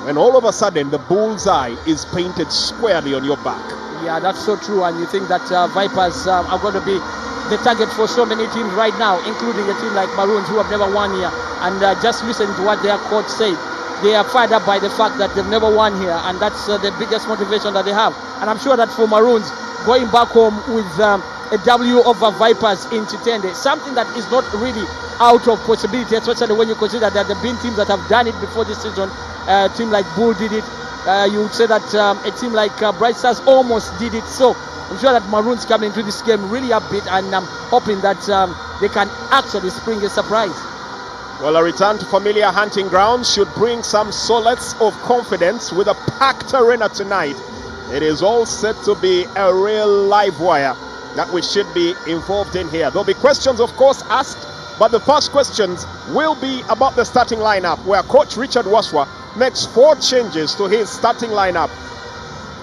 when all of a sudden the bullseye is painted squarely on your back. Yeah, that's so true. And you think that Vipers are going to be the target for so many teams right now, including a team like Maroons, who have never won here. And just listen to what their coach said. They are fired up by the fact that they've never won here, and that's the biggest motivation that they have. And I'm sure that for Maroons, going back home with a W over Vipers in Chitende, something that is not really out of possibility, especially when you consider that there have been teams that have done it before this season. A team like Bull did it. You would say that a team like Bright Stars almost did it. So I'm sure that Maroons come into this game really upbeat, and I'm hoping that they can actually spring a surprise. Well, a return to familiar hunting grounds should bring some solace of confidence with a packed arena tonight. It is all set to be a real live wire that we should be involved in here. There'll be questions, of course, asked, but the first questions will be about the starting lineup, where Coach Richard Waswa makes 4 changes to his starting lineup.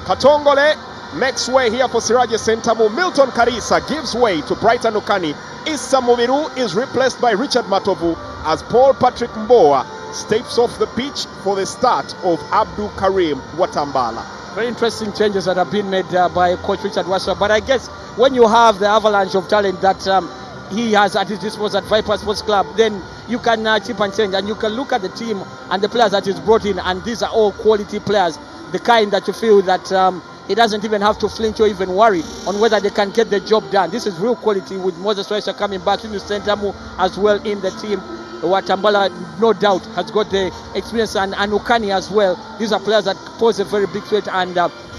Katongole makes way here for Siraje Sentamu. Milton Karisa gives way to Brighton Okani. Issa Mubiru is replaced by Richard Matovu as Paul Patrick Mboa steps off the pitch for the start of Abdul Karim Watambala. Very interesting changes that have been made by Coach Richard Waswa. But I guess when you have the avalanche of talent that he has at his disposal at Viper Sports Club, then you can chip and change, and you can look at the team and the players that he's brought in, and these are all quality players, the kind that you feel that he doesn't even have to flinch or even worry on whether they can get the job done. This is real quality, with Moses Waisha coming back in the Sentamu as well in the team. Watambala, no doubt, has got the experience, and Ukani as well. These are players that pose a very big threat, and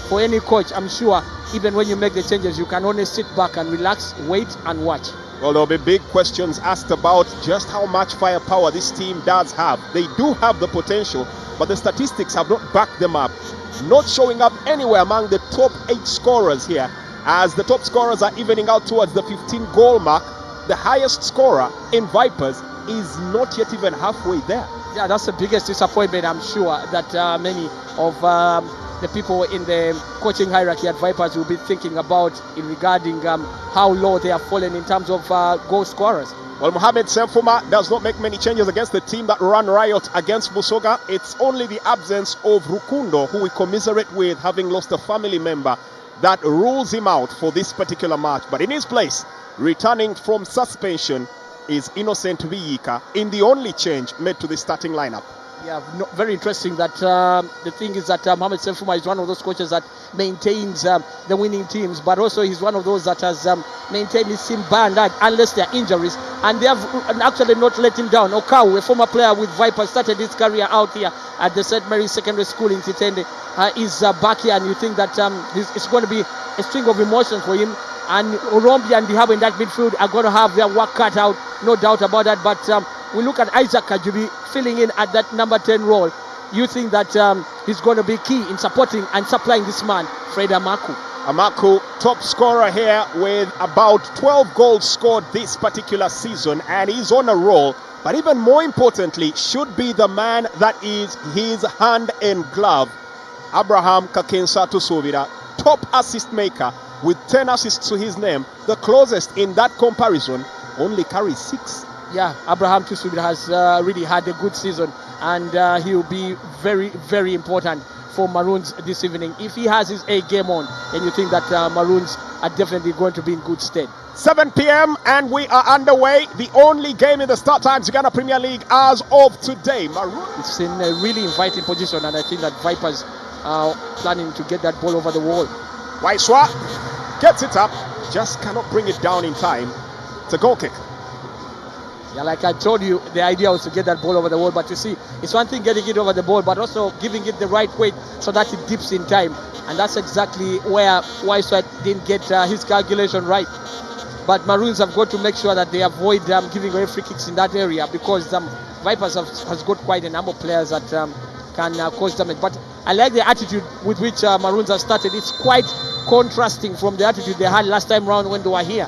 for any coach, I'm sure, even when you make the changes, you can only sit back and relax, wait and watch. Well, there'll be big questions asked about just how much firepower this team does have. They do have the potential, but the statistics have not backed them up. Not showing up anywhere among the top 8 scorers here, as the top scorers are evening out towards the 15-goal mark. The highest scorer in Vipers is not yet even halfway there. Yeah, that's the biggest disappointment, I'm sure, that many of the people in the coaching hierarchy at Vipers will be thinking about in regarding how low they have fallen in terms of goal scorers. Well, Mohamed Semfuma does not make many changes against the team that ran riot against Busoga. It's only the absence of Rukundo, who we commiserate with having lost a family member, that rules him out for this particular match. But in his place, returning from suspension, is Innocent Viyika in the only change made to the starting lineup. Yeah, very interesting that the thing is that Mohamed Semfuma is one of those coaches that maintains the winning teams, but also he's one of those that has maintained his team by and large, unless there are injuries, and they have actually not let him down. Okau, a former player with Vipers, started his career out here at the St. Mary's Secondary School in Titende, is back here, and you think that it's going to be a string of emotions for him. And Orombi and Dihabo in that midfield are going to have their work cut out, no doubt about that. But we look at Isaac Kajubi filling in at that number 10 role. You think that he's going to be key in supporting and supplying this man, Fred Amaku. Amaku, top scorer here with about 12 goals scored this particular season, and he's on a roll. But even more importantly, should be the man that is his hand and glove, Abraham Kakensatu Sovira, top assist maker with 10 assists to his name. The closest in that comparison only carries 6. Yeah, Abraham Tusubira has really had a good season, and he will be very, very important for Maroons this evening. If he has his A game on, then you think that Maroons are definitely going to be in good stead. 7 p.m. and we are underway. The only game in the StarTimes Uganda Premier League as of today. Maroons. It's in a really inviting position, and I think that Vipers are planning to get that ball over the wall. Waiswa gets it up, just cannot bring it down in time. It's a goal kick. Yeah, like I told you, the idea was to get that ball over the wall, but you see, it's one thing getting it over the ball, but also giving it the right weight so that it dips in time. And that's exactly where Waiswa didn't get his calculation right. But Maroons have got to make sure that they avoid giving away free kicks in that area, because Vipers has got quite a number of players that can cause damage. But I like the attitude with which Maroons have started. It's quite contrasting from the attitude they had last time round when they were here,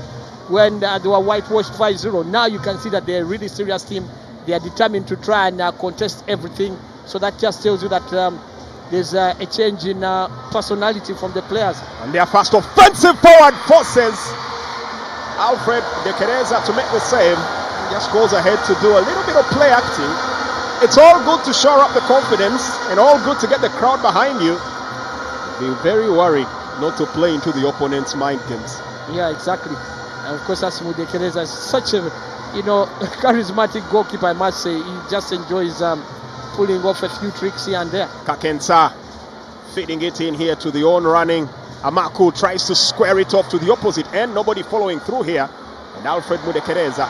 when they were whitewashed 5-0. Now you can see that they're a really serious team. They are determined to try and contest everything. So that just tells you that there's a change in personality from the players. And their first offensive forward forces Alfred De Kereza to make the save. He just goes ahead to do a little bit of play acting. it's all good to shore up the confidence and all good to get the crowd behind you. Be very worried not to play into the opponent's mind games. Yeah, exactly. And of course, Asmude Kereza is such a, charismatic goalkeeper, I must say. He just enjoys pulling off a few tricks here and there. Kakensa feeding it in here to the own running. Amaku tries to square it off to the opposite end. Nobody following through here. And Alfred Mudekereza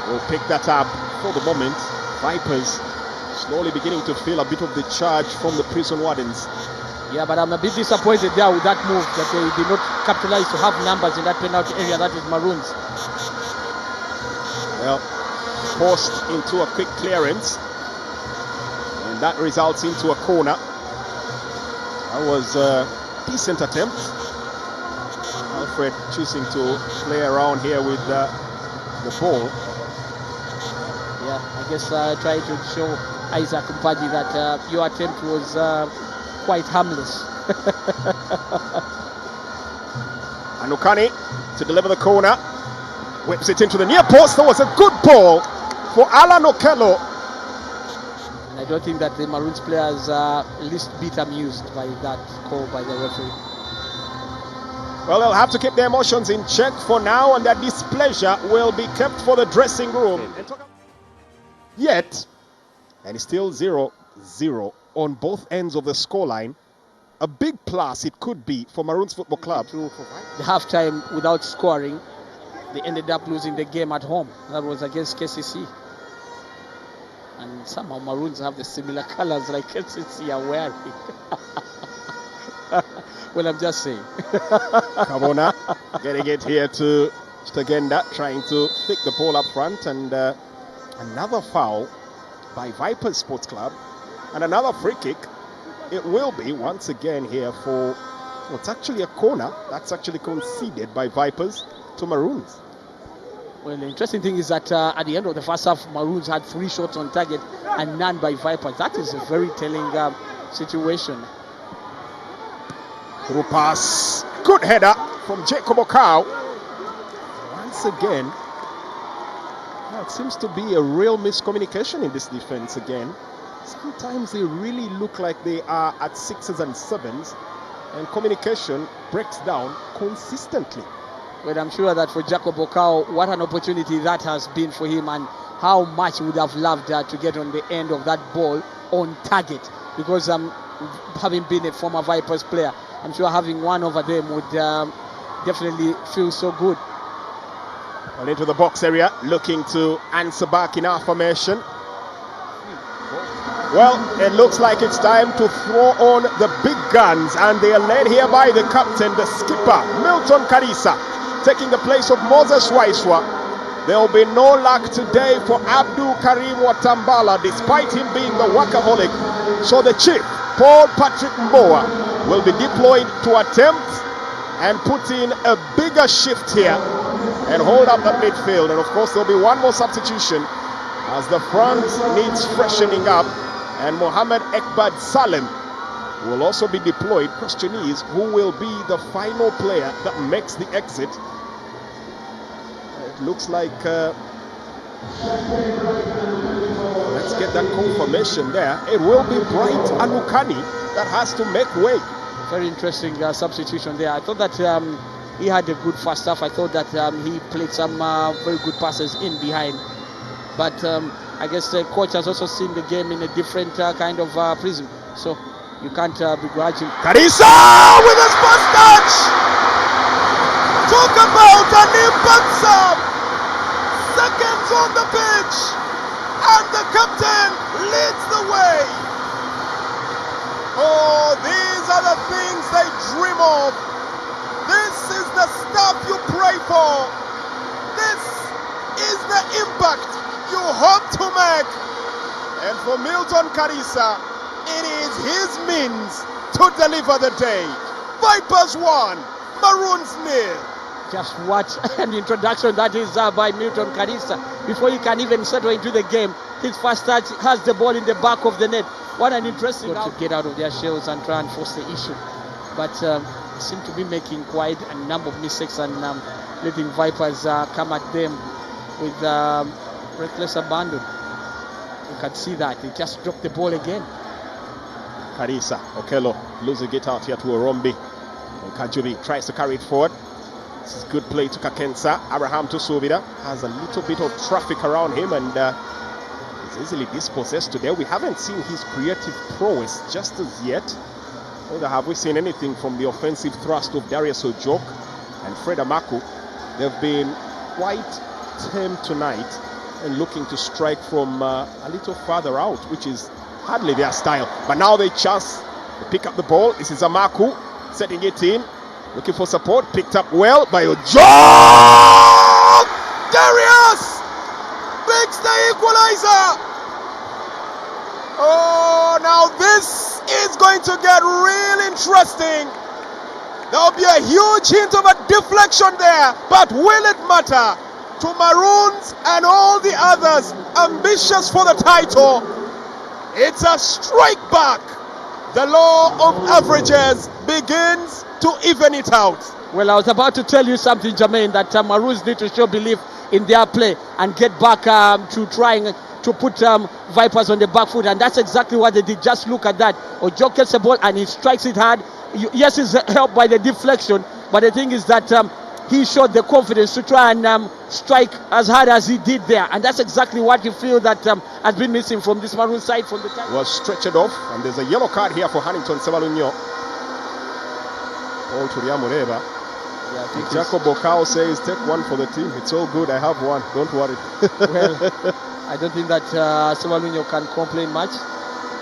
will pick that up. For the moment, Vipers slowly beginning to feel a bit of the charge from the prison wardens. Yeah, but I'm a bit disappointed there with that move, that they did not capitalize to have numbers in that penalty area. That is Maroons. Well, forced into a quick clearance, and that results into a corner. That was a decent attempt. Alfred choosing to play around here with the ball. Yeah, I guess trying to show Isaac Mpadi that your attempt was quite harmless. Anukani to deliver the corner. Whips it into the near post. That was a good ball for Alan Okello. And I don't think that the Maroons players are least bit amused by that call by the referee. Well, they'll have to keep their emotions in check for now, and their displeasure will be kept for the dressing room. Yet, and it's still 0-0 on both ends of the scoreline. A big plus it could be for Maroons Football Club. The halftime without scoring, they ended up losing the game at home. That was against KCC. And somehow Maroons have the similar colors like KCC are wearing. Well, I'm just saying. Kabona getting it here to Stagenda, trying to pick the ball up front, and another foul by Vipers Sports Club, and another free kick. It will be once again here for, well, it's actually a corner that's actually conceded by Vipers to Maroons. Well, the interesting thing is that at the end of the first half, Maroons had 3 shots on target and none by Vipers. That is a very telling situation. Through pass, good header from Jacob Okau. Once again, it seems to be a real miscommunication in this defense again. Sometimes they really look like they are at 6s and 7s, and communication breaks down consistently. Well, I'm sure that for Jacob Okau, what an opportunity that has been for him, and how much he would have loved to get on the end of that ball on target. Because having been a former Vipers player, I'm sure having one over them would definitely feel so good. Well, into the box area, looking to answer back in affirmation. Well, it looks like it's time to throw on the big guns, and they are led here by the captain, the skipper, Milton Karisa, taking the place of Moses Waiswa. There will be no luck today for Abdul Karim Watambala, despite him being the workaholic. So the chief, Paul Patrick Mboa, will be deployed to attempt and put in a bigger shift here and hold up that midfield. And of course, there'll be one more substitution as the front needs freshening up. And Mohamed Ekbad Salem will also be deployed. Question is, who will be the final player that makes the exit? It looks like, let's get that confirmation there. It will be Bright Anukani that has to make way. Very interesting substitution there. I thought that he had a good first half. I thought that he played some very good passes in behind. But I guess the coach has also seen the game in a different kind of prism. So you can't begrudge him. Karisa with his first touch! Talk about an impact sub! Seconds on the pitch! And the captain leads the way! Oh, these are the things they dream of! This is the stuff you pray for! This is the impact you hope to make. And for Milton Karisa, it is his means to deliver the day. Vipers 1, Maroons 0. Just what an introduction that is by Milton Karisa. Before he can even settle into the game, his first touch has the ball in the back of the net. What an interesting to get out of their shells and try and force the issue. But seem to be making quite a number of mistakes and letting Vipers come at them with reckless abandon. You can see that he just dropped the ball again. Karisa, Okello losing it out here to Orombi. And Kajubi tries to carry it forward. This is good play to Kakensa. Abraham to Subida has a little bit of traffic around him and is easily dispossessed today. We haven't seen his creative prowess just as yet. Neither have we seen anything from the offensive thrust of Darius Ojok and Fred Amaku. They've been quite tame tonight and looking to strike from a little farther out, which is hardly their style. But now they pick up the ball. This is Amaku setting it in, looking for support. Picked up well by Ojok. Darius makes the equalizer. Oh, now this is going to get real interesting. There'll be a huge hint of a deflection there, but will it matter to Maroons and all the others ambitious for the title? It's a strike back. The law of averages begins to even it out. Well, I was about to tell you something, Jermaine, that Maroons need to show belief in their play and get back to trying to put Vipers on the back foot, and that's exactly what they did. Just look at that. Ojo gets the ball and he strikes it hard. Yes, he's helped by the deflection, but the thing is that he showed the confidence to try and strike as hard as he did there, and that's exactly what you feel that has been missing from this Maroon side from the time. Was stretched off, and there's a yellow card here for Hannington Sebalunyo. All to Riamureba. Yeah, Jacob Bokao says, take one for the team. It's all good, I have one, don't worry. Well, I don't think that Sebalunyo can complain much.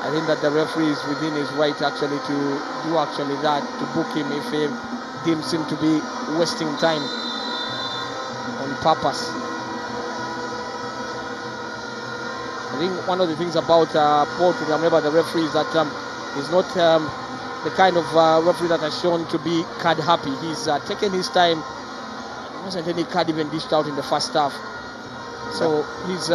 I think that the referee is within his right actually to do that, to book him if he deems him to be wasting time on purpose. I think one of the things about Paul to remember the referee is that he's not the kind of referee that has shown to be card happy. He's taken his time. There wasn't any card even dished out in the first half. So he's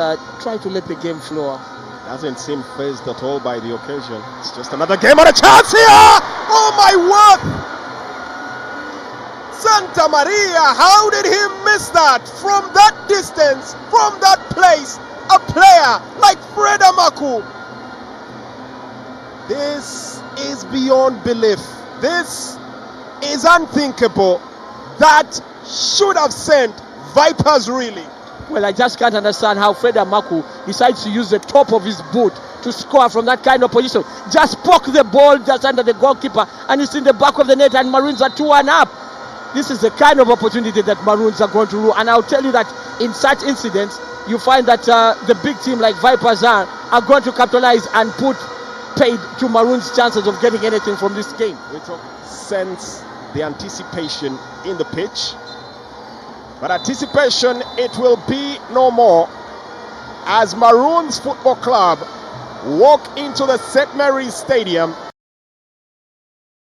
trying to let the game flow. Doesn't seem fazed at all by the occasion. It's just another game and a chance here! Oh my word! Santa Maria, how did he miss that? From that distance, from that place, a player like Fred Amaku. This is beyond belief. This is unthinkable. That should have sent Vipers reeling. Well, I just can't understand how Fred Amaku decides to use the top of his boot to score from that kind of position. Just poke the ball just under the goalkeeper and it's in the back of the net and Maroons are 2-1 up. This is the kind of opportunity that Maroons are going to rule. And I'll tell you that in such incidents, you find that the big team like Vipers are going to capitalize and put paid to Maroons' chances of getting anything from this game. We sense the anticipation in the pitch. But anticipation, it will be no more as Maroons Football Club walk into the St. Mary's Stadium